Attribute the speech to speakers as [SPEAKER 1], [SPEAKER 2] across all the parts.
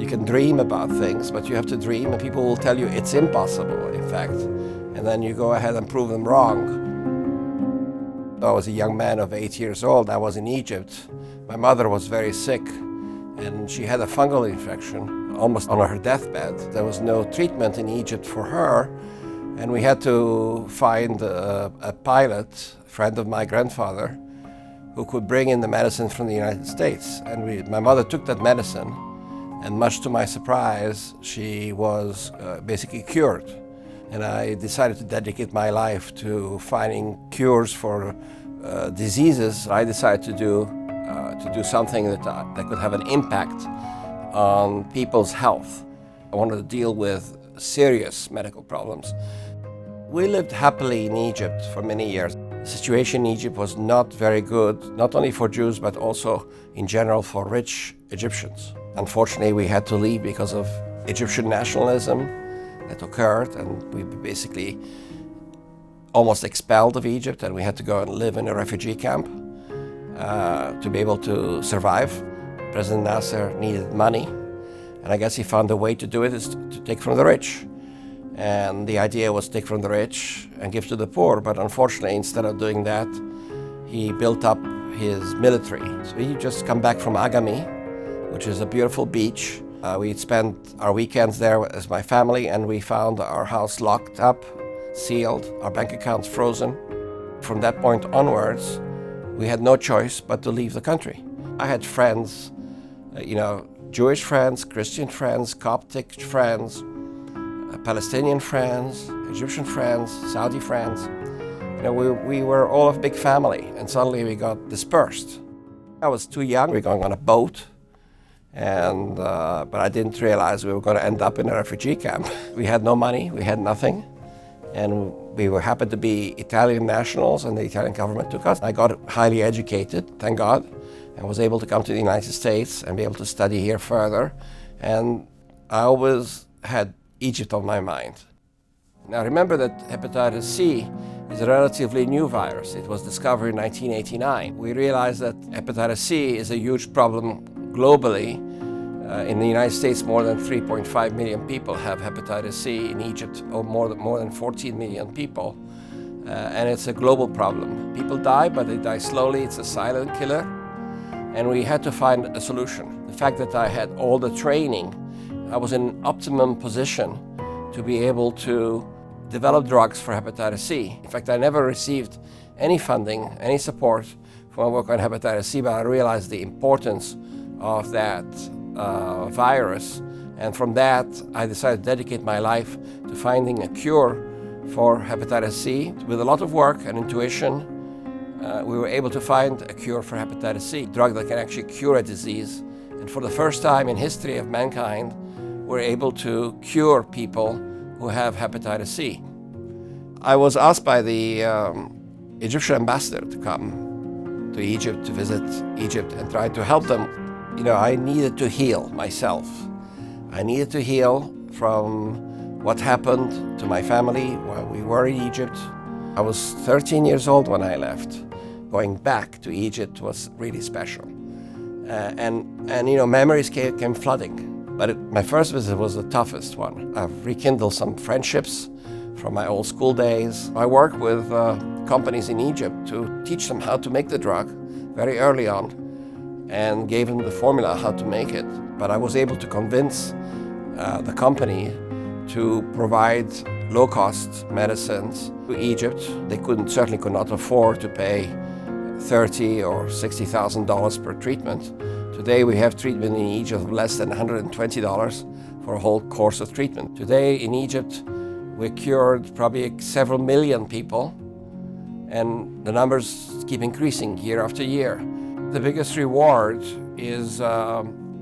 [SPEAKER 1] You can dream about things, but you have to dream, and people will tell you it's impossible, in fact. And then you go ahead and prove them wrong. I was a young man of 8 years old. I was in Egypt. My mother was very sick, and she had a fungal infection, almost on her deathbed. There was no treatment in Egypt for her, and we had to find a pilot, a friend of my grandfather, who could bring in the medicine from the United States. And my mother took that medicine, and much to my surprise, she was basically cured. And I decided to dedicate my life to finding cures for diseases. I decided to do something that could have an impact on people's health. I wanted to deal with serious medical problems. We lived happily in Egypt for many years. The situation in Egypt was not very good, not only for Jews, but also in general for rich Egyptians. Unfortunately, we had to leave because of Egyptian nationalism that occurred, and we basically almost expelled of Egypt, and we had to go and live in a refugee camp to be able to survive. President Nasser needed money, and I guess he found a way to do it is to take from the rich. And the idea was to take from the rich and give to the poor, but unfortunately, instead of doing that, he built up his military. So he just come back from Agami, which is a beautiful beach. We'd spent our weekends there as my family, and we found our house locked up, sealed, our bank accounts frozen. From that point onwards, we had no choice but to leave the country. I had friends, Jewish friends, Christian friends, Coptic friends, Palestinian friends, Egyptian friends, Saudi friends. We were all a big family, and suddenly we got dispersed. I was too young. We were going on a boat, but I didn't realize we were going to end up in a refugee camp. We had no money, we had nothing, and we were happy to be Italian nationals, and the Italian government took us. I got highly educated, thank God, and was able to come to the United States and be able to study here further. And I always had Egypt on my mind. Now remember that hepatitis C is a relatively new virus. It was discovered in 1989. We realized that hepatitis C is a huge problem globally. In the United States, more than 3.5 million people have hepatitis C. In Egypt, more than 14 million people. And it's a global problem. People die, but they die slowly. It's a silent killer. And we had to find a solution. The fact that I had all the training, I was in optimum position to be able to develop drugs for hepatitis C. In fact, I never received any funding, any support for my work on hepatitis C, but I realized the importance of that virus. And from that, I decided to dedicate my life to finding a cure for hepatitis C. With a lot of work and intuition, we were able to find a cure for hepatitis C, a drug that can actually cure a disease. And for the first time in history of mankind, we're able to cure people who have hepatitis C. I was asked by the Egyptian ambassador to come to Egypt, to visit Egypt and try to help them. I needed to heal myself. I needed to heal from what happened to my family while we were in Egypt. I was 13 years old when I left. Going back to Egypt was really special. Memories came flooding. But my first visit was the toughest one. I've rekindled some friendships from my old school days. I worked with companies in Egypt to teach them how to make the drug very early on and gave them the formula how to make it. But I was able to convince the company to provide low-cost medicines to Egypt. They certainly could not afford to pay $30,000 or $60,000 per treatment. Today we have treatment in Egypt of less than $120 for a whole course of treatment. Today in Egypt we cured probably several million people, and the numbers keep increasing year after year. The biggest reward is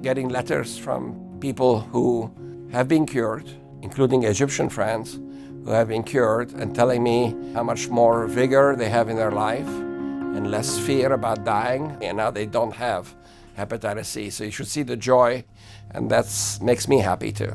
[SPEAKER 1] getting letters from people who have been cured, including Egyptian friends who have been cured, and telling me how much more vigor they have in their life and less fear about dying, and now they don't have hepatitis C. So you should see the joy, and that makes me happy too.